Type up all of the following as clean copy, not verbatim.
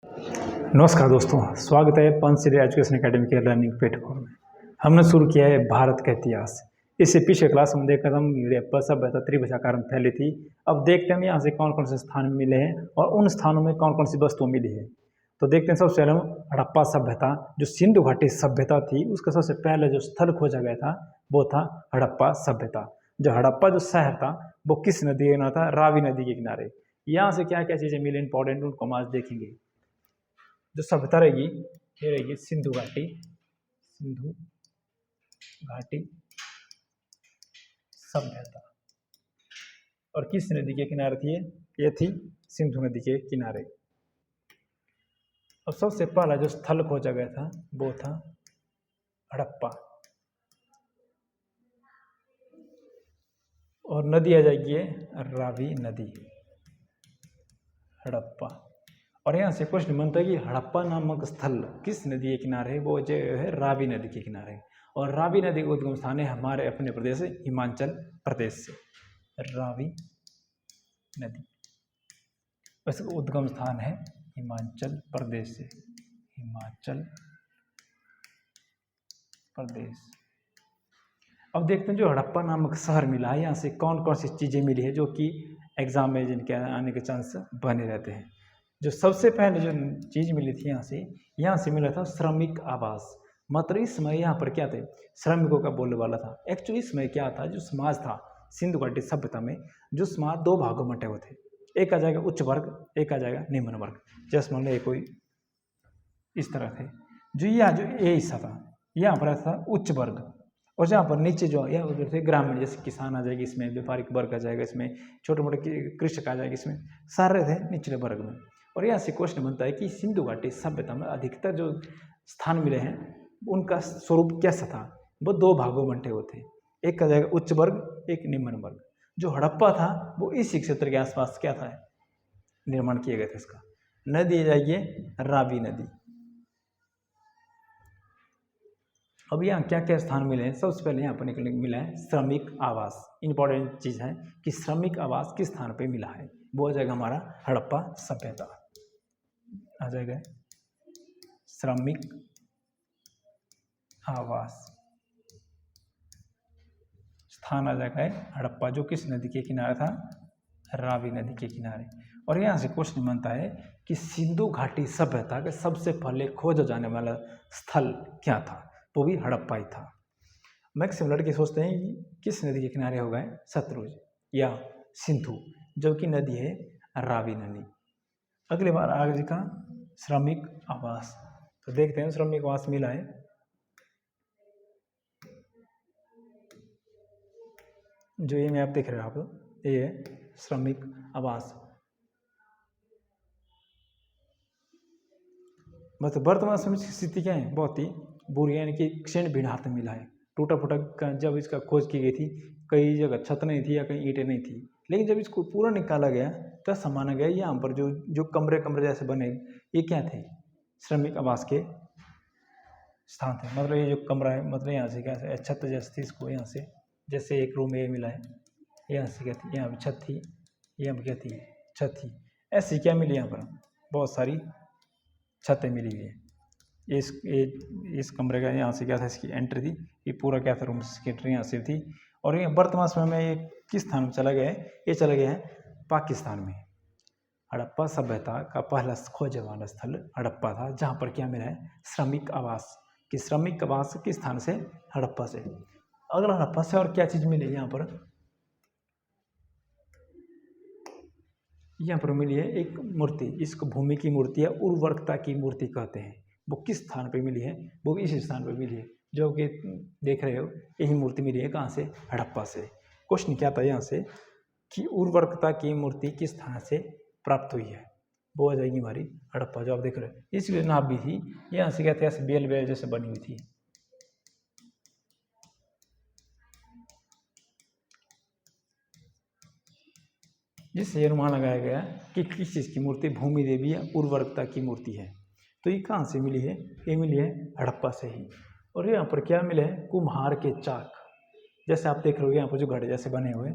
नमस्कार दोस्तों, स्वागत है पंचशील एजुकेशन एकेडमी के लर्निंग प्लेटफॉर्म में। हमने शुरू किया है भारत का इतिहास। इससे पिछले क्लास में देखा था हम हड़प्पा सभ्यता त्रिभुजा कारण फैली थी। अब देखते हैं हम यहाँ से कौन कौन से स्थान मिले हैं और उन स्थानों में कौन कौन सी वस्तुएं मिली है। तो देखते हैं सबसे पहले हम हड़प्पा सभ्यता, जो सिंधु घाटी सभ्यता थी, उसका सबसे पहले जो स्थल खोजा गया था वो था हड़प्पा सभ्यता। जो हड़प्पा जो शहर था वो किस नदी के किनारे था? रावी नदी के किनारे। यहाँ से क्या क्या चीज़ें मिली इंपॉर्टेंट, उनको हम आज देखेंगे। जो सभ्यता रहेगी ये रहेगी सिंधु घाटी सभ्यता। और किस नदी के किनारे थी ये थी सिंधु नदी के किनारे। और सबसे पहला जो स्थल खोजा गया था वो था हड़प्पा। और नदी आ जाएगी ये रावी नदी, हड़प्पा। और यहाँ से क्वेश्चन बनता है कि हड़प्पा नामक स्थल किस नदी के किनारे है? वो जो है रावी नदी के किनारे है। और रावी नदी का उद्गम स्थान है हमारे अपने प्रदेश हिमाचल प्रदेश से। रावी नदी इसका उद्गम स्थान है हिमाचल प्रदेश से। हिमाचल प्रदेश। अब देखते हैं जो हड़प्पा नामक शहर मिला है, यहाँ से कौन कौन सी चीज़ें मिली है जो कि एग्जाम में जिनके आने के चांस बने रहते हैं। जो सबसे पहले जो चीज़ मिली थी यहाँ से मिला था श्रमिक आवास। मतलब इस समय यहाँ पर क्या थे? श्रमिकों का बोलने वाला था। एक्चुअली इसमें क्या था, जो समाज था सिंधु घाटी सभ्यता में, जो समाज दो भागों में बटे हुए थे। एक आ जाएगा उच्च वर्ग, एक आ जाएगा निम्न वर्ग। जैसे मान लो कोई इस तरह थे। जो ये हिस्सा था यहाँ पर था उच्च वर्ग, और जहाँ पर नीचे जो यह उधर थे ग्रामीण, जैसे किसान आ जाएगी इसमें, व्यापारिक वर्ग आ जाएगा इसमें, छोटे मोटे कृषक आ जाएगा इसमें, सारे थे निचले वर्ग में। और यहाँ से क्वेश्चन बनता है कि सिंधु घाटी सभ्यता में अधिकतर जो स्थान मिले हैं उनका स्वरूप कैसा था? वो दो भागों में बंटे हुए थे। एक आ जाएगा उच्च वर्ग, एक निम्न वर्ग। जो हड़प्पा था वो इसी क्षेत्र के आसपास क्या था, निर्माण किया गया था इसका। नदी आ जाएगी रावी नदी। अब यहाँ क्या क्या स्थान मिले हैं? सबसे पहले यहाँ पर मिला है श्रमिक आवास। इंपॉर्टेंट चीज़ है कि श्रमिक आवास किस स्थान पे मिला है, वो आ जाएगा हमारा हड़प्पा सभ्यता। आ जाएगा श्रमिक आवास स्थान आ जाएगा हड़प्पा, जो किस नदी के किनारे था? रावी नदी के किनारे। और यहाँ से क्वेश्चन बनता है कि सिंधु घाटी सभ्यता के सबसे पहले खोजा जाने वाला स्थल क्या था? वो भी हड़प्पा ही था। मैक्सिमम लड़के सोचते हैं कि किस नदी के किनारे होगा, सतलुज या सिंधु, जबकि नदी है रावी नदी। अगली बार आगे का श्रमिक आवास। तो देखते हैं श्रमिक आवास मिला है। जो ये मैप देख रहे हो आप, ये है श्रमिक आवास। मतलब वर्तमान समय की स्थिति क्या है? बहुत ही बुरी है, यानी कि क्षीण भीड़हार में मिला है। टूटा फूटा जब इसका खोज की गई थी, कई जगह छत नहीं थी या कहीं ईंटें नहीं थी, लेकिन जब इसको पूरा निकाला गया तो माना गया यहाँ पर जो कमरे जैसे बने, ये क्या थे? श्रमिक आवास के स्थान थे। मतलब ये जो कमरा है, मतलब यहाँ से क्या है, छत जैसे थी, इसको यहाँ से जैसे एक रूम ये मिला है, यहाँ से क्या थी, यहाँ पर छत थी, यहाँ पर क्या थी, छत थी। ऐसी क्या मिली यहाँ पर? बहुत सारी छतें मिली हुई है। इस कमरे का यहाँ से क्या था, इसकी एंट्री थी, ये पूरा क्या था, रूम की एंट्री यहाँ से थी। और ये वर्तमान समय में ये किस स्थान में चला गया है? ये चला गया है पाकिस्तान में। हड़प्पा सभ्यता का पहला खोजे वाला स्थल हड़प्पा था, जहाँ पर क्या मिला है? श्रमिक आवास। कि श्रमिक आवास किस स्थान से? हड़प्पा से। अगला हड़प्पा से और क्या चीज़ मिली यहाँ पर? यहाँ पर मिली है एक मूर्ति, इसको भूमि की मूर्ति या उर्वरकता की मूर्ति कहते हैं। वो किस स्थान पे मिली है? वो भी इसी स्थान पे मिली है, जो कि देख रहे हो। यही मूर्ति मिली है कहाँ से? हड़प्पा से। क्वेश्चन क्या था यहाँ से कि उर्वरकता की मूर्ति किस स्थान से प्राप्त हुई है? वो आ जाएगी हमारी हड़प्पा, जो आप देख रहे हो। इसकी नाप भी थी, यहाँ से क्या था, ऐसे बेल जैसे बनी हुई थी। जिससे यह अनुमान लगाया गया कि किस चीज़ की मूर्ति भूमि देवी या उर्वरकता की मूर्ति है। तो ये कहाँ से मिली है? ये मिली है हड़प्पा से ही। और यहाँ पर क्या मिले हैं? कुम्हार के चाक। जैसे आप देख रहे हो यहाँ पर जो घड़े जैसे बने हुए,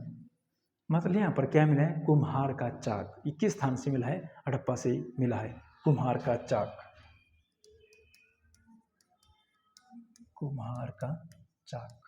मतलब यहाँ पर क्या मिला है? कुम्हार का चाक। ये किस स्थान से मिला है? हड़प्पा से ही मिला है। कुम्हार का चाक, कुम्हार का चाक।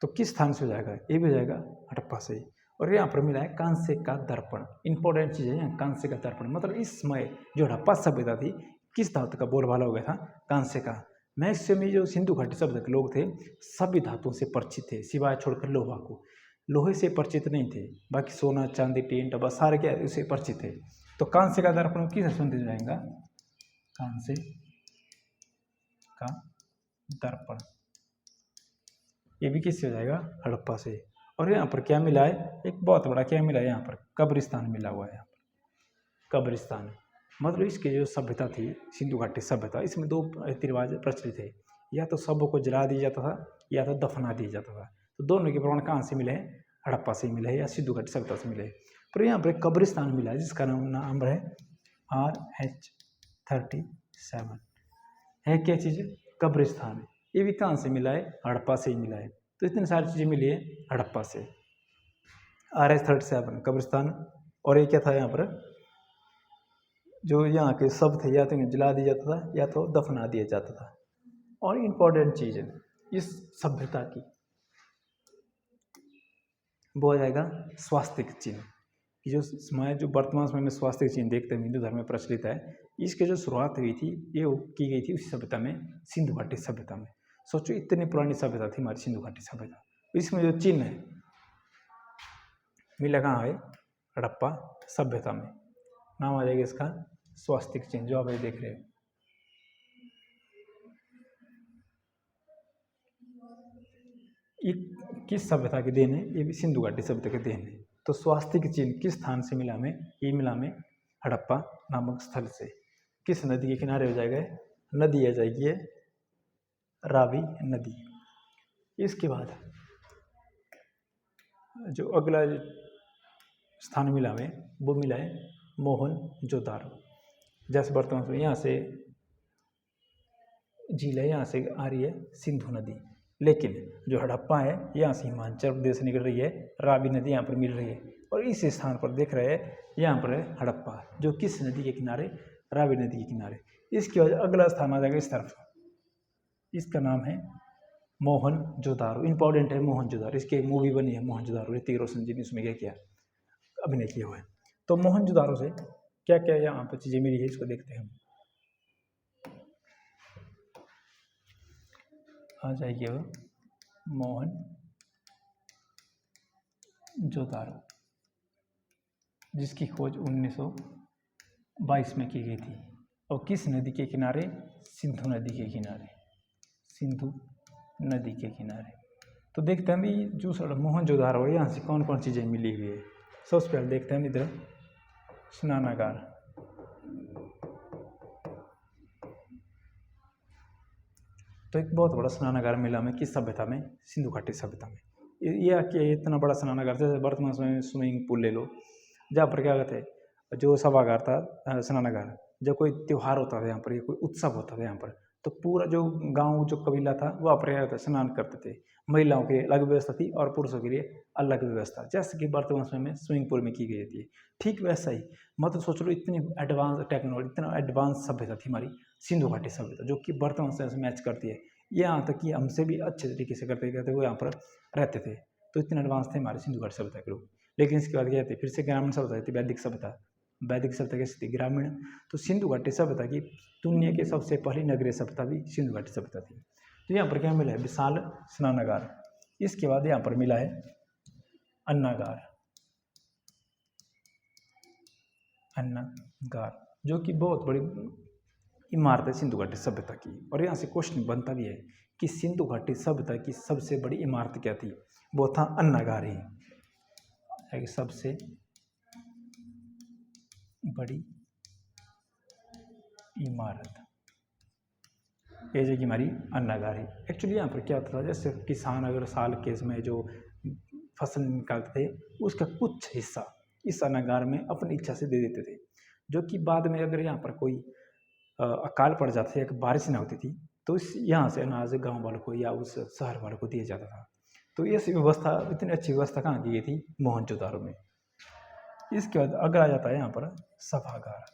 तो किस स्थान से हो जाएगा? ये भी हो जाएगा हड़प्पा से। और यहाँ पर मिला है कांसे का दर्पण। इंपॉर्टेंट चीज़ है यहाँ, कांसे का दर्पण। मतलब इस समय जो हड़प्पा सभ्यता थी किस धातु का बोलबाला हो गया था? कांसे का। मैक्सिमम जो सिंधु घाटी सभ्यता के लोग थे सभी धातुओं से परिचित थे, सिवाय छोड़कर लोहा को। लोहे से परिचित नहीं थे, बाकी सोना चांदी टीन डब्बा सारे क्या उससे परिचित थे। तो कांसे का दर्पण किस संबंधित हो जाएगा? कांसे का दर्पण, ये भी किससे हो जाएगा? हड़प्पा से। और यहाँ पर क्या मिला है? एक बहुत बड़ा क्या मिला है यहाँ पर? कब्रिस्तान मिला हुआ है यहाँ पर। कब्रिस्तान मतलब इसकी जो सभ्यता थी सिंधु घाटी सभ्यता, इसमें दो रीति रिवाज प्रचलित है, या तो शवों को जला दिया जाता था या तो दफना दिया जाता था। तो दोनों के प्रमाण कहाँ से मिले हैं? हड़प्पा से मिले हैं या सिंधु घाटी सभ्यता से मिले हैं। पर यहाँ पर कब्रिस्तान मिला है जिसका नाम है RH37 है। क्या चीज़? कब्रिस्तान। ये भी कहाँ से मिला है? हड़प्पा से ही मिला है। तो इतनी सारी चीज़ें मिली है हड़प्पा से। RH37 कब्रिस्तान। और ये क्या था यहाँ पर? जो यहाँ के शब्द थे या तो इन्हें जला दिया जाता था या तो दफना दिया जाता था। और इम्पोर्टेंट चीज़ है इस सभ्यता की, वो हो जाएगा स्वास्तिक चिन्ह। कि जो समय जो वर्तमान समय में स्वास्तिक चिन्ह देखते हैं हिंदू धर्म में प्रचलित है, इसकी जो शुरुआत हुई थी ये की गई थी उसी सभ्यता में, सिंधु घाटी सभ्यता में। सोचो इतनी पुरानी सभ्यता थी हमारी सिंधु घाटी सभ्यता। इसमें जो चिन्ह है मिला कहाँ है? हड़प्पा सभ्यता में। नाम आ जाएगा इसका स्वास्तिक चिन्ह, जो आप ये देख रहे हो। ये किस सभ्यता की देन है? ये भी सिंधु घाटी सभ्यता की देन है। तो स्वास्तिक चिन्ह किस स्थान से मिला हमें? ये मिला हमें हड़प्पा नामक स्थल से। किस नदी के किनारे हो जाएगा? नदी आ जाएगी है रावी नदी। इसके बाद जो अगला स्थान मिला हमें वो मिला है मोहनजोदारो। जैसे वर्तमान में यहाँ से झील है, यहाँ से आ रही है सिंधु नदी, लेकिन जो हड़प्पा है यहाँ से हिमाचल प्रदेश से निकल रही है, रावी नदी यहाँ पर मिल रही है। और इस स्थान पर देख रहे हैं यहाँ पर है हड़प्पा, जो किस नदी के किनारे? रावी नदी के किनारे। इसकी वजह अगला स्थान आ जाएगा इस तरफ, इसका नाम है मोहनजोदारो। इंपॉर्टेंट है मोहनजोदारो। इसकी एक मूवी बनी है मोहनजोदारो, ऋतिक रोशन जी ने उसमें क्या किया? अभिनय किया हुआ है। तो मोहनजोदारो से क्या क्या यहाँ पर चीज़ें मिली है इसको देखते हैं हम। आ जाएगी वो मोहनजोदारो, जिसकी खोज 1922 में की गई थी। और किस नदी के किनारे? सिंधु नदी के किनारे, सिंधु नदी के किनारे। तो देखते हैं अभी जो मोहनजोदारो है यहाँ से कौन कौन चीज़ें मिली हुई है। सबसे पहले देखते हैं इधर स्नानागार। तो एक बहुत बड़ा स्नानागार मिला हमें किस सभ्यता में? सिंधु घाटी सभ्यता में। ये कि इतना बड़ा स्नानागार, जैसे वर्तमान समय में स्विमिंग पूल ले लो, जहाँ पर क्या कहते हैं जो सभागार था स्नानागार, जब कोई त्यौहार होता था यहाँ पर, कोई उत्सव होता था यहाँ पर, तो पूरा जो गांव जो कबीला था वहाँ पर क्या स्नान करते थे। महिलाओं के लिए अलग व्यवस्था थी और पुरुषों के लिए अलग व्यवस्था, जैसे कि वर्तमान समय में स्विमिंग पूल में की गई थी। ठीक वैसा ही मतलब सोच लो इतनी एडवांस टेक्नोलॉजी, इतना एडवांस सभ्यता थी हमारी सिंधु घाटी सभ्यता, जो कि वर्तमान समय से मैच करती है। यहाँ तक कि हमसे भी अच्छे तरीके से करते वो यहाँ पर रहते थे। तो इतने एडवांस थे हमारे सिंधु घाटी सभ्यता के लोग। लेकिन इसके बाद क्या थे? फिर से ग्रामीण सभ्यता थी, वैदिक सभ्यता। वैदिक सभ्यता कैसी थी? ग्रामीण। तो सिंधु घाटी सभ्यता की दुनिया की सबसे पहली नगरीय सभ्यता भी सिंधु घाटी सभ्यता थी। तो यहाँ पर क्या मिला है? विशाल स्नानागार। इसके बाद यहाँ पर मिला है अन्नागार, अन्नागार जो कि बहुत बड़ी इमारत है सिंधु घाटी सभ्यता की। और यहाँ से क्वेश्चन बनता भी है कि सिंधु घाटी सभ्यता की सबसे बड़ी इमारत क्या थी? वो था अन्नागार ही, सबसे बड़ी इमारत ये जो कि हमारी अन्नागार है। एक्चुअली यहाँ पर क्या होता था, जैसे किसान अगर साल के समय जो फसल निकालते थे उसका कुछ हिस्सा इस अन्नागार में अपनी इच्छा से दे देते थे, जो कि बाद में अगर यहाँ पर कोई अकाल पड़ जाता था या बारिश ना होती थी तो इस यहाँ से अनाज गांव वालों को या उस शहर वालों को दिया जाता था। तो ये व्यवस्था, इतनी अच्छी व्यवस्था कहाँ की गई थी? मोहनजोदारो में। इसके बाद अगर आ जाता है यहाँ पर सभागार।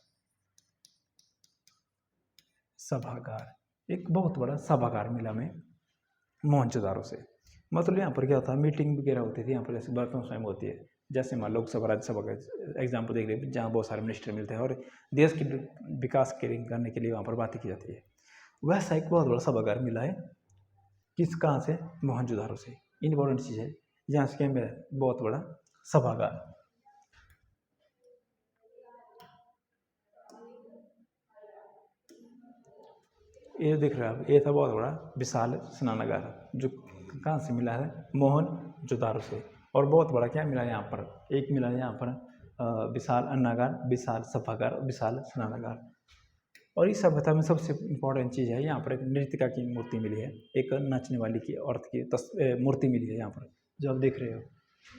सभागार एक बहुत बड़ा सभागार मिला में मोहनजोदारो से। मतलब यहाँ पर क्या होता है, मीटिंग वगैरह होती थी यहाँ पर, जैसे वर्तमान समय होती है, जैसे मान लोकसभा राज्यसभा का एग्जाम्पल देख रहे हैं, जहाँ बहुत सारे मिनिस्टर मिलते हैं और देश के विकास करने के लिए वहाँ पर बातें की जाती है। वैसा एक बहुत बड़ा सभागार मिला है कहाँ से, मोहनजोदारो से। इम्पोर्टेंट चीज़ है, यहाँ से क्या मिला, बहुत बड़ा सभागार। ये देख रहे हैं आप, ये था बहुत बड़ा विशाल स्नानागार, जो कहाँ से मिला है, मोहनजोदारो से। और बहुत बड़ा क्या मिला यहाँ पर, एक मिला है यहाँ पर विशाल अन्नागार, विशाल सभागार, विशाल स्नानागार। और इस सभ्यता में सबसे इम्पोर्टेंट चीज़ है, यहाँ पर एक नृत्यिका की मूर्ति मिली है, एक नाचने वाली की औरत की मूर्ति मिली है यहाँ पर, जो आप देख रहे हो।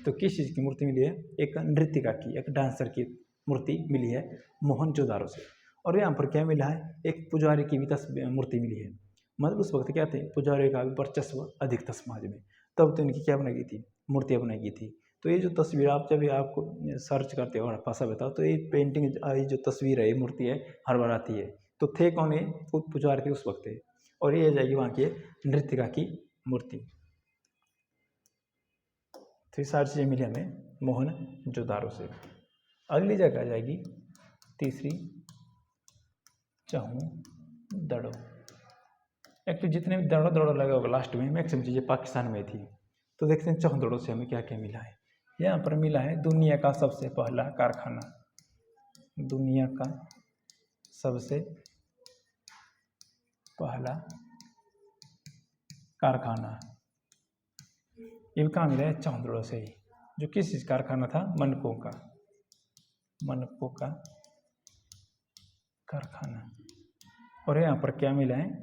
तो किस चीज़ की मूर्ति मिली है, एक नृत्यिका की, एक डांसर की मूर्ति मिली है मोहनजोदारो से। और यहाँ पर क्या मिला है, एक पुजारी की भी मूर्ति मिली है। मतलब उस वक्त क्या थे, पुजारी का भी वर्चस्व अधिक था समाज में, तब तो इनकी क्या बनाई गई थी, मूर्तियाँ बनाई गई थी। तो ये जो तस्वीर आप जब आपको सर्च करते हो हड़प्पा सभ्यता, तो ये पेंटिंग, ये जो तस्वीर है, ये मूर्ति है, हर बार आती है। तो थे कौन, है पुजारी थे उस वक्त थे। और ये जाएगी वहाँ की नृत्यिका की मूर्ति। तो ये सारी चीज़ें मिली हमें मोहनजोदारो से। अगली जगह आ जाएगी तीसरी, चौदड़ो। एक्चुअली जितने भी दड़ो लगा होगा लास्ट में, मैक्सिमम चीज़ें पाकिस्तान में थी। तो देखते हैं चौदड़ो से हमें क्या क्या मिला है। यहाँ पर मिला है दुनिया का सबसे पहला कारखाना, दुनिया का सबसे पहला कारखाना। ये कहाँ मिला है, चौदड़ो से ही। जो किस चीज़ कारखाना था, मनकों का, मनकों का कारखाना। और यहाँ पर क्या मिला है,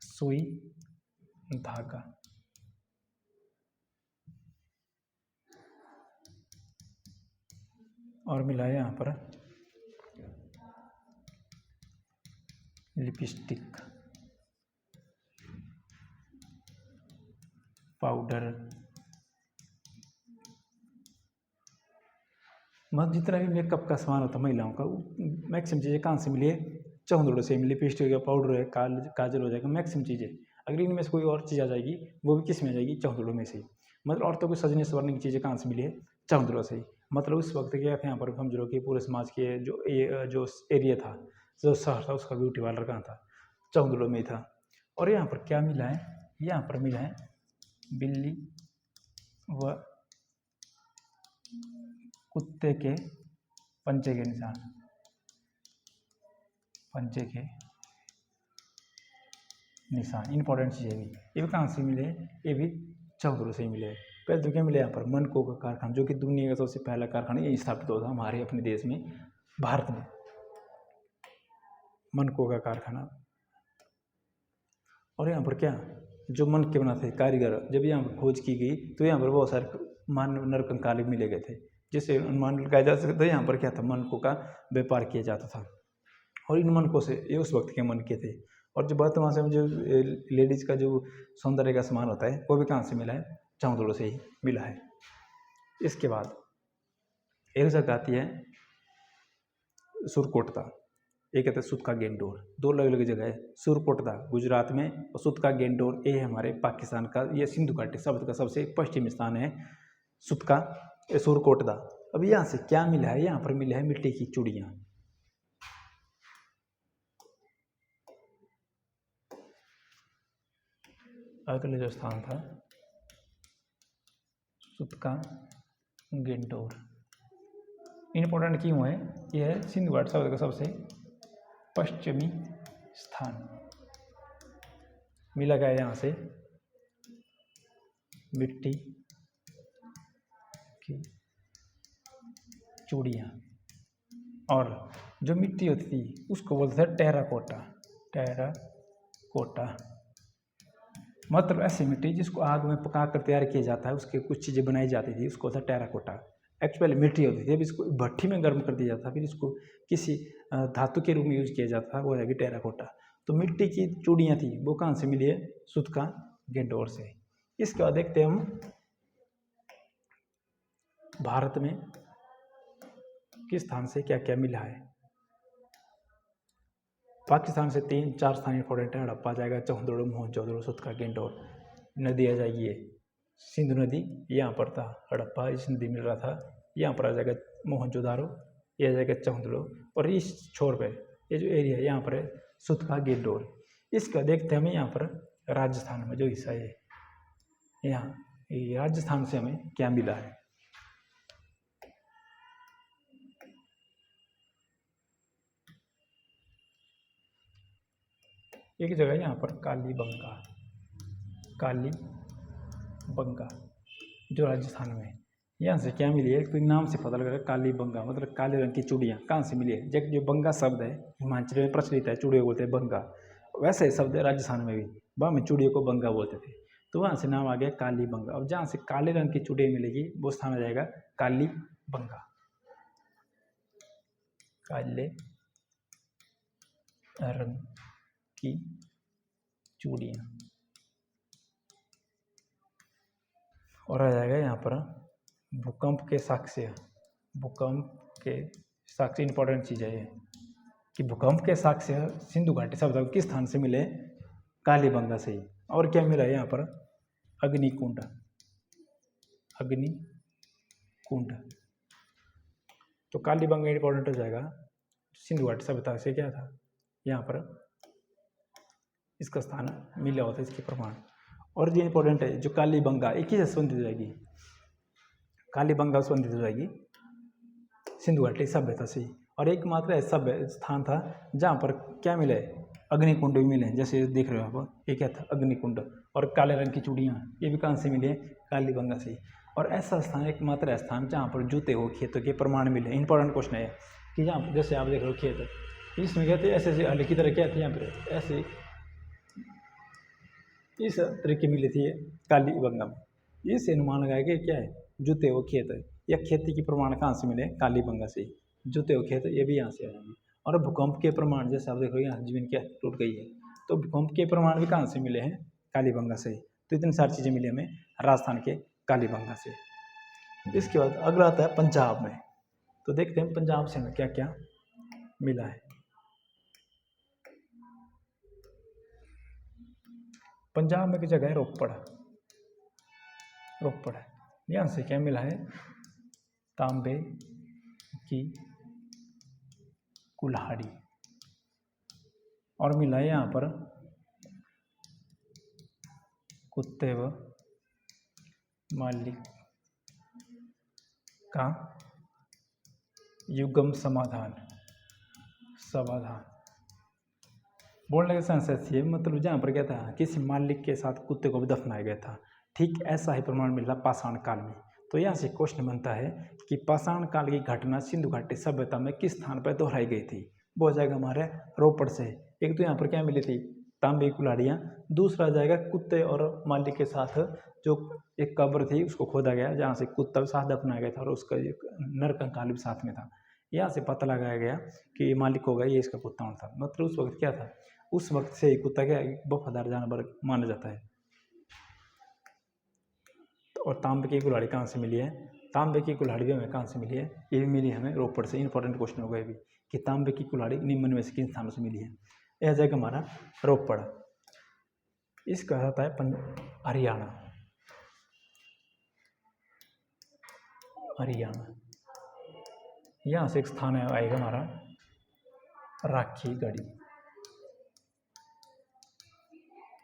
सुई धागा। और मिला है यहाँ पर लिपस्टिक, पाउडर। मतलब जितना भी मेकअप का सामान होता है महिलाओं का, मैक्सिमम चीज़ें कहाँ से मिली है, चौदड़ो से मिली। लिपस्टिक है, पाउडर है, काजल हो जाएगा, मैक्सिमम चीज़ें। अगर इनमें से कोई और चीज़ आ जाएगी, वो भी किस में आ जाएगी, चौदड़ो में से ही। मतलब औरतों को सजने संवरने की चीज़ें कहाँ से मिली है, चौदड़ो से ही। मतलब उस वक्त क्या था, यहाँ पर समझ लो कि पूरे समाज के जो एरिया था, जो शहर था, उसका ब्यूटी पार्लर कहाँ था, चौदड़ो में था। और यहाँ पर क्या मिला है, यहाँ पर मिला है बिल्ली व कुत्ते के पंजे के निशान, पंजे के निशान। इंपॉर्टेंट चीज़ें भी, ये भी कहाँ से मिले, ये भी चौदड़ो से ही मिले। पहले तो क्या मिले यहाँ पर, मनकों का कारखाना, जो कि दुनिया का सबसे पहला कारखाना ये स्थापित हुआ था हमारे अपने देश में, भारत में, मनकों का कारखाना। और यहाँ पर क्या, जो मन के बनाते कारीगर, जब यहाँ पर खोज की गई तो यहाँ पर बहुत सारे मानव नरकंकाल मिले गए थे, जिससे अनुमान लगाया जा सकता है यहाँ पर क्या था, मनकों का व्यापार किया जाता था। और इन मनकों से, ये उस वक्त के मन के थे। और जो वर्तमान समय जो लेडीज का जो सौंदर्य का सामान होता है, वो भी कहाँ से मिला है, चौदड़ो से ही मिला है। इसके बाद एक जगह आती है सुरकोटदा, एक कहते हैं सुतका गेंडोर। दो अलग अलग जगह है, सुरकोटदा गुजरात में और सुतका गेंडोर ये हमारे पाकिस्तान का, ये सिंधु घाटी शब्द का सबसे पश्चिमी स्थान है, सुतका सुरकोटदा। अब यहाँ से क्या मिला है, यहाँ पर मिला है मिट्टी की चूड़ियाँ। अगले जो स्थान था सुतका गेंडोर, इंपॉर्टेंट क्यों है, यह है सिंधु घाटी शब्द का सबसे पश्चिमी स्थान। मिला गया यहाँ से मिट्टी की चूड़ियाँ। और जो मिट्टी होती थी उसको बोलते थे टेराकोटा, टेराकोटा। मतलब ऐसी मिट्टी जिसको आग में पका कर तैयार किया जाता है, उसके कुछ चीज़ें बनाई जाती थी, उसको था टेराकोटा। एक्चुअली मिट्टी होती थी, अब इसको भट्टी में गर्म कर दिया जाता, फिर इसको किसी धातु के रूप में यूज किया जाता था, वो है टेराकोटा। तो मिट्टी की चूड़ियाँ थी, वो कहाँ से मिली है, सुतका गेंडोर से। इसके बाद देखते हैं हम भारत में किस स्थान से क्या क्या मिला है। पाकिस्तान से 3-4 स्थान इंपॉर्टेंट है। हड़प्पा आ जाएगा, चौहदड़ो, मोहनजोदड़ो, सुतका, गेंडोर। नदी आ जाएगी ये सिंधु नदी, यहाँ पर था हड़प्पा, इस नदी मिल रहा था। यहाँ पर आ जाएगा मोहनजोदारो, ये आ जाएगा चौहदड़ो, और इस छोर पे ये जो एरिया है यहाँ पर है सुतका, गेंडोर। इसका देखते हैं हमें यहाँ पर राजस्थान में जो हिस्सा है, यहाँ ये राजस्थान से हमें क्या मिला है। एक जगह यहाँ पर कालीबंगा, कालीबंगा जो राजस्थान में है, यहाँ से क्या मिली है। तो नाम से पता लग रहा है कालीबंगा मतलब काले रंग की चूड़ियाँ कहाँ से मिली है। जो बंगा शब्द है हिमाचल में प्रचलित है, चूड़ियों बोलते हैं बंगा, वैसे ही शब्द है राजस्थान में भी, वहाँ में चूड़ियों को बंगा बोलते थे, तो वहाँ से नाम आ गया कालीबंगा। अब जहाँ से काले रंग की चूड़ियाँ मिलेगी वो स्थान आ जाएगा कालीबंगा, काले रंग की चूड़ियाँ। और आ जाएगा यहाँ पर भूकंप के साक्ष्य, भूकंप के साक्ष्य इंपॉर्टेंट चीज़ है ये कि भूकंप के साक्ष्य सिंधु घाटी शब्द किस स्थान से मिले, कालीबंगा से ही। और क्या मिला है यहाँ पर, अग्निकुंड, अग्निकुंड। तो कालीबंगा इंपॉर्टेंट हो जाएगा, सिंधु घाटी सभ्यता से क्या था, यहाँ पर इसका स्थान मिला होता है, इसके प्रमाण। और जो इंपॉर्टेंट है जो कालीबंगा एक ही से संबंधित हो जाएगी, कालीबंगा संबंधित हो जाएगी सिंधु घाटी सभ्यता से। और एकमात्र ऐसा स्थान था जहाँ पर क्या मिले, अग्निकुंड भी मिले, जैसे देख रहे हो आप, ये क्या था अग्निकुंड। और काले रंग की चूड़ियाँ ये भी कहाँ से मिले, कालीबंगा से। और ऐसा स्थान एकमात्र स्थान जहाँ पर जूते हो खेतों के प्रमाण मिले। इंपॉर्टेंट क्वेश्चन है कि जहाँ पर जैसे आप देख रहे हो खेत, इसमें क्या थे ऐसे हल की तरह क्या थे, यहाँ पर ऐसे इस तरीके मिली थी कालीबंगा में। इससे अनुमान लगाया कि क्या है, जूते वो खेत है, या खेती के प्रमाण कहाँ से मिले, कालीबंगा से। जूते वो खेत ये भी यहाँ से आएंगे। और भूकंप के प्रमाण जैसे आप देखो यहाँ जमीन क्या टूट गई है, तो भूकंप के प्रमाण भी कहाँ से मिले हैं, कालीबंगा से। तो इतनी सारी चीज़ें मिली हमें राजस्थान के कालीबंगा से। इसके बाद अगला आता है पंजाब में। तो देखते हैं पंजाब से हमें क्या क्या मिला है। पंजाब में की जगह है रोपड़, रोपड़ है, यहाँ से क्या मिला है, तांबे की कुल्हाड़ी। और मिला है यहाँ पर कुत्ते व मालिक का युग्म समाधान, समाधान बोलने का सेंस ऐसी है, मतलब जहाँ पर क्या था किसी मालिक के साथ कुत्ते को भी दफनाया गया था। ठीक ऐसा ही प्रमाण मिला पाषाण काल में। तो यहाँ से क्वेश्चन बनता है कि पाषाण काल की घटना सिंधु घाटी सभ्यता में किस स्थान पर दोहराई गई थी। वो हो जाएगा हमारे रोपड़ से। एक तो यहाँ पर क्या मिली थी, तांबे की कुल्हाड़ियाँ। दूसरा आ जाएगा कुत्ते और मालिक के साथ जो एक कब्र थी उसको खोदा गया, जहाँ से कुत्ता भी साथ दफनाया गया था और उसका नरकंकाल भी साथ में था। यहाँ से पता लगाया गया कि मालिक होगा ये इसका कुत्ता था। मतलब उस वक्त क्या था, उस वक्त से ही कुत्ता क्या वफादार जानवर माना जाता है। और तांबे की कुल्हाड़ी कहाँ से मिली है, तांबे की कुल्हाड़ी भी हमें कहाँ से मिली है, ये भी मिली हमें रोपड़ से। इंपॉर्टेंट क्वेश्चन होगा ये भी कि तांबे की कुल्हाड़ी निम्न में से किन स्थानों से मिली है। यह जाएगा हमारा रोपड़। इसका आता है हरियाणा, हरियाणा। यहाँ से एक स्थान आएगा हमारा राखीगढ़ी,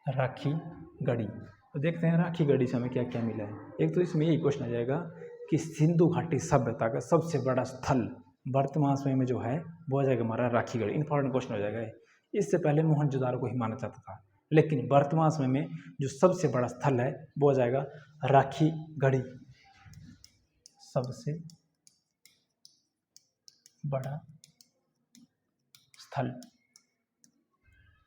राखीगढ़ी। तो देखते हैं राखीगढ़ी से हमें क्या क्या मिला है। एक तो इसमें यही क्वेश्चन आ जाएगा कि सिंधु घाटी सभ्यता का सबसे बड़ा स्थल वर्तमान समय में जो है वो आ जाएगा हमारा राखीगढ़ी। इंपॉर्टेंट क्वेश्चन हो जाएगा। इससे पहले मोहनजोदारो को ही माना जाता था, लेकिन वर्तमान समय में जो सबसे बड़ा स्थल है वो आ जाएगा राखीगढ़ी, सबसे बड़ा स्थल।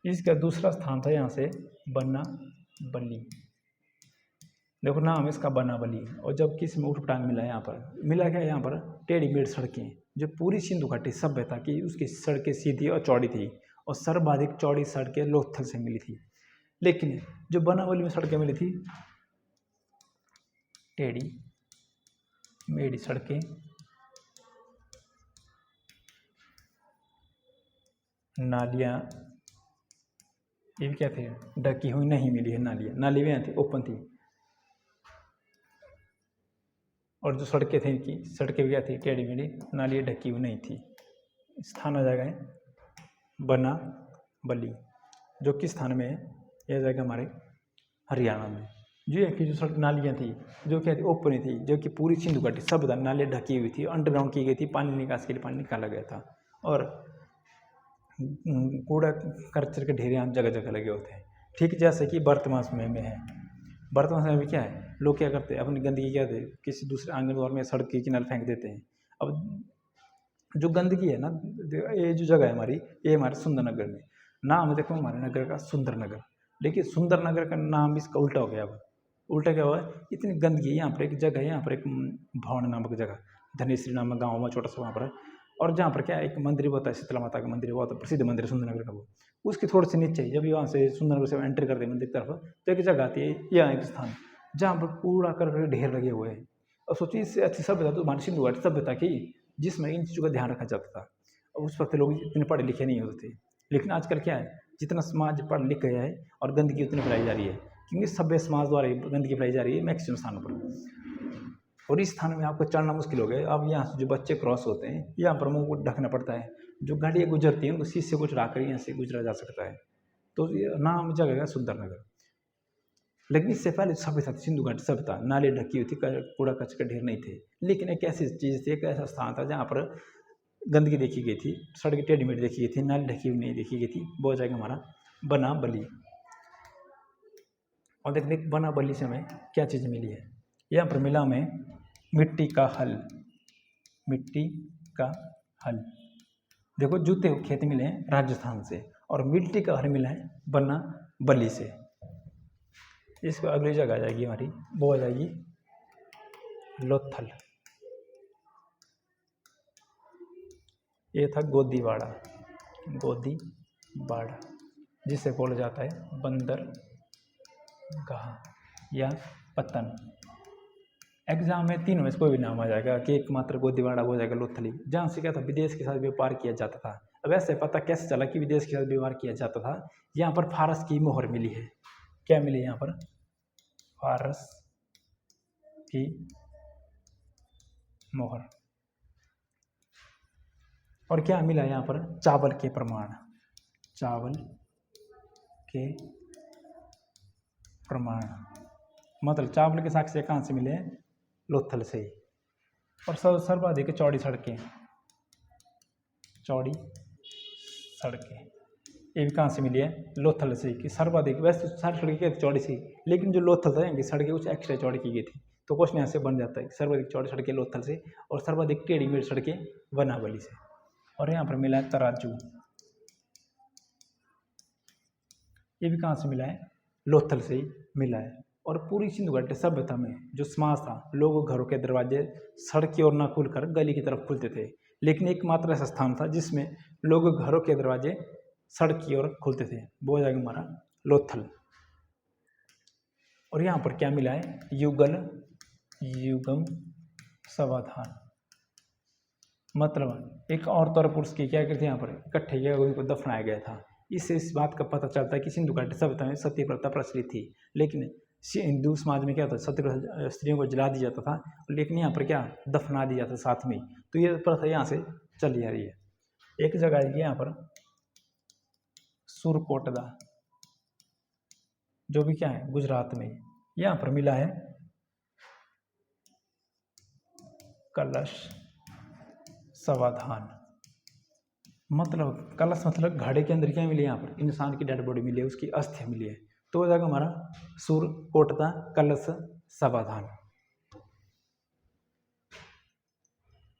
इसका दूसरा स्थान था यहाँ से बनाबली। देखो नाम इसका बनाबली। और जब किस में उठपटांग मिला है, यहाँ पर मिला क्या, यहाँ पर टेढ़ी मेढ़ सड़कें। जो पूरी सिंधु घाटी सभ्यता की उसकी सड़कें सीधी और चौड़ी थी, और सर्वाधिक चौड़ी सड़कें लोथल से मिली थी। लेकिन जो बनाबली में सड़कें मिली थी टेढ़ी मेढ़ी सड़कें नालियाँ ये भी क्या थे, ढकी हुई नहीं मिली है नालियाँ, नाली भी यहाँ थी, ओपन थी। और जो सड़कें थी इनकी, सड़कें भी क्या थी, टेढ़ी मेढ़ी, नालियाँ ढकी हुई नहीं थी। स्थान आ जाएगा बना बली, जो किस स्थान में है, यह जाएगा हमारे हरियाणा में। जो है कि जो सड़क नालियाँ थी जो क्या थी, ओपन थी, जो कि पूरी सिंधु घाटी सब नालियाँ ढकी हुई थी, अंडरग्राउंड की गई थी, पानी निकास के लिए पानी निकाला गया था। और कूड़ा कचरे के ढेर यहाँ जगह जगह लगे होते हैं। ठीक जैसे कि वर्तमान समय में है, वर्तमान समय में क्या है, लोग क्या करते हैं, अपनी गंदगी क्या थे, किसी दूसरे आंगन द्वार में सड़क के किनारे फेंक देते हैं। अब जो गंदगी है ना, ये जो जगह है हमारी, ये हमारे सुंदरनगर में, नाम देखो हमारे नगर का सुंदरनगर, लेकिन सुंदरनगर का नाम इसका उल्टा हो गया। अब उल्टा क्या हुआ, इतनी गंदगी है। यहाँ पर एक जगह है, यहाँ पर एक भवन नामक जगह, धनेश्वरी नामक गाँव में छोटा सा वहाँ पर, और जहाँ पर क्या है, एक मंदिर होता है, शीतला माता का मंदिर, बहुत प्रसिद्ध मंदिर है सुंदरनगर का। वो उसके थोड़े से नीचे, जब वहाँ से सुंदरनगर से एंटर करते हैं मंदिर की तरफ, तो एक जगह आती है, यहाँ एक स्थान जहाँ पर कूड़ा कर ढेर लगे हुए हैं। और सोचिए, इससे अच्छी सभ्यता तो हमारी सिंधु घाटी सभ्यता की, जिसमें इन चीज़ों का ध्यान रखा जाता था। और उस वक्त लोग इतने पढ़े लिखे नहीं होते थे। लेकिन आजकल क्या है, जितना समाज पढ़ लिख गया है और गंदगी उतनी फैलाई जा रही है, क्योंकि सभ्य समाज द्वारा गंदगी फैलाई जा रही है मैक्सिमम स्थानों पर। और इस स्थान में आपको चलना मुश्किल हो गया। अब यहाँ से जो बच्चे क्रॉस होते हैं, यहाँ पर मुँह को ढकना पड़ता है। जो गाड़ियाँ गुजरती हैं उनको शीशे को चढ़ा कर यहाँ से गुजरा जा सकता है। तो ये नाम जगह का सुंदरनगर। लेकिन इससे पहले सभ्यता थी, सिंधु घाटी सभ्यता, नाली ढकी हुई थी, कूड़ा कचरा ढेर नहीं थे। लेकिन एक ऐसी चीज़ थी, एक ऐसा स्थान था जहाँ पर गंदगी देखी गई थी, सड़क टेढ़ी मेढ़ी देखी गई थी, नाली ढकी हुई नहीं देखी गई थी। वो जाएगा हमारा बना बली। और देखते बना बली से हमें क्या चीज़ मिली है। यहाँ पर मिला हमें मिट्टी का हल, मिट्टी का हल। देखो, जूते खेत मिले हैं राजस्थान से, और मिट्टी का हल मिला है बना बली से। इसको अगली जगह आ जाएगी हमारी, वो आ जाएगी लोथल। ये था गोदीवाड़ा, गोदीवाड़ा जिसे बोला जाता है बंदरगाह या पतन। एग्जाम में तीनों में से कोई भी नाम आ जाएगा, कि एक मात्र गोदीवाड़ा हो जाएगा लोथली, जहाँ से क्या था, विदेश के साथ व्यापार किया जाता था। अब ऐसे पता कैसे चला कि विदेश के साथ व्यापार किया जाता था? यहाँ पर फारस की मोहर मिली है। क्या मिली यहाँ पर? फारस की मोहर। और क्या मिला यहाँ पर? चावल के प्रमाण, चावल के प्रमाण। मतलब चावल के साक्ष्य कहाँ से मिले? लोथल से। और सर्वाधिक चौड़ी सड़कें, चौड़ी सड़कें ये भी कहाँ से मिली है? लोथल से। कि सर्वाधिक, वैसे सारी सड़कें चौड़ी सी, लेकिन जो लोथल था इनकी सड़कें कुछ एक्स्ट्रा चौड़ी की गई थी। तो क्वेश्चन यहाँ से बन जाता है, सर्वाधिक चौड़ी सड़कें लोथल से, और सर्वाधिक टेढ़ी मेढ़ी सड़कें बनावली से। और यहाँ पर मिला है तराजू, ये भी कहाँ से मिला है? लोथल से ही मिला है। और पूरी सिंधु घाटी सभ्यता में जो समाज था, लोगों घरों के दरवाजे सड़क की ओर न खुलकर गली की तरफ खुलते थे। लेकिन एकमात्र ऐसा स्थान था जिसमें लोगों घरों के दरवाजे सड़क की ओर खुलते थे, वो जाएगा हमारा लोथल। और यहाँ पर क्या मिला है? युगल, युगम समाधान। मतलब एक औरत और पुरुष की क्या करते हैं, यहाँ पर इकट्ठे किया, उनको दफनाया गया था। इससे इस बात का पता चलता है कि सिंधु घाटी सभ्यता में सती प्रथा प्रचलित थी। लेकिन हिंदू समाज में क्या होता है, सती प्रथा स्त्रियों को जला दिया जाता था, लेकिन यहाँ पर क्या, दफना दिया जाता साथ में। तो ये प्रथा यहाँ से चली आ रही है। एक जगह है यहाँ पर सुरकोटदा, जो भी क्या है गुजरात में। यहाँ पर मिला है कलश समाधान। मतलब कलश मतलब घड़े के अंदर क्या मिली? यहाँ पर इंसान की डेड बॉडी मिली है, उसकी अस्थियां मिली है। तो हो जाएगा हमारा सुरकोटदा कलश समाधान।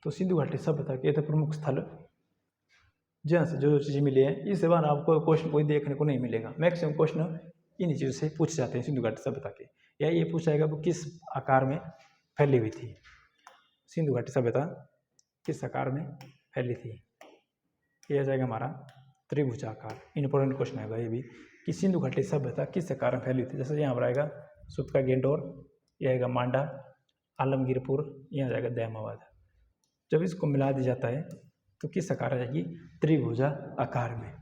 तो सिंधु घाटी सभ्यता के प्रमुख स्थल जहाँ से जो चीज़ें मिली है, इस बार आपको क्वेश्चन कोई देखने को नहीं मिलेगा। मैक्सिमम क्वेश्चन इन चीज़ों से पूछ जाते हैं सिंधु घाटी सभ्यता के। या ये पूछा जाएगा वो किस आकार में फैली हुई थी, सिंधु घाटी सभ्यता किस आकार में फैली थी। यह जाएगा हमारा त्रिभुजाकार। इंपॉर्टेंट क्वेश्चन आएगा ये भी, कि सिंधु घाटी सभ्यता किस आकार में फैली हुई थी। जैसे यहाँ पर आएगा सुपका गेंडोर, यह आएगा मांडा, आलमगीरपुर, यहाँ जाएगा दैमाबाद। जब इसको मिला दिया जाता है तो किस आकार आ जाएगी? त्रिभुजा आकार में।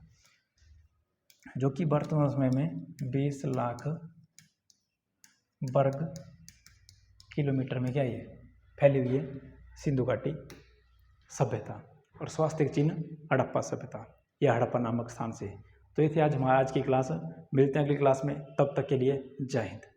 जो कि वर्तमान समय में 20 लाख वर्ग किलोमीटर में क्या ये फैली हुई है सिंधु घाटी सभ्यता। और स्वास्तिक चिन्ह हड़प्पा सभ्यता, यह हड़प्पा नामक स्थान से। तो ये थी आज हमारा आज की क्लास। मिलते हैं अगली क्लास में, तब तक के लिए जय हिंद।